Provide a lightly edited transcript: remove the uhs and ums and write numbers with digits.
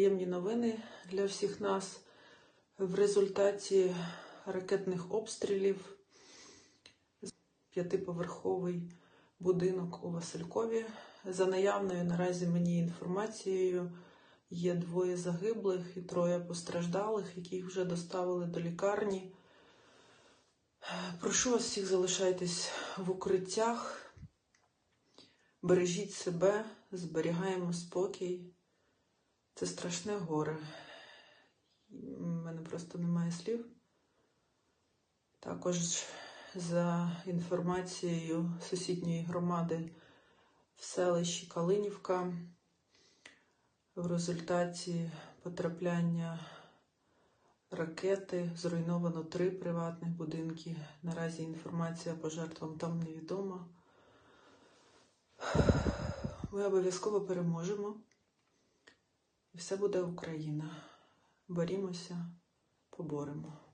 неприємні новини для всіх нас. В результаті ракетних обстрілів п'ятиповерховий будинок у Василькові. За наявною наразі мені інформацією, є 2 загиблих і 3 постраждалих, яких вже доставили до лікарні. Прошу вас всіх, залишайтесь в укриттях, бережіть себе, зберігаємо спокій. Це страшне горе. У мене просто немає слів. Також за інформацією сусідньої громади в селищі Калинівка, в результаті потрапляння ракети зруйновано 3 приватних будинки. Наразі інформація по жертвам там невідома. Ми обов'язково переможемо. І все буде Україна. Борімося, поборемо.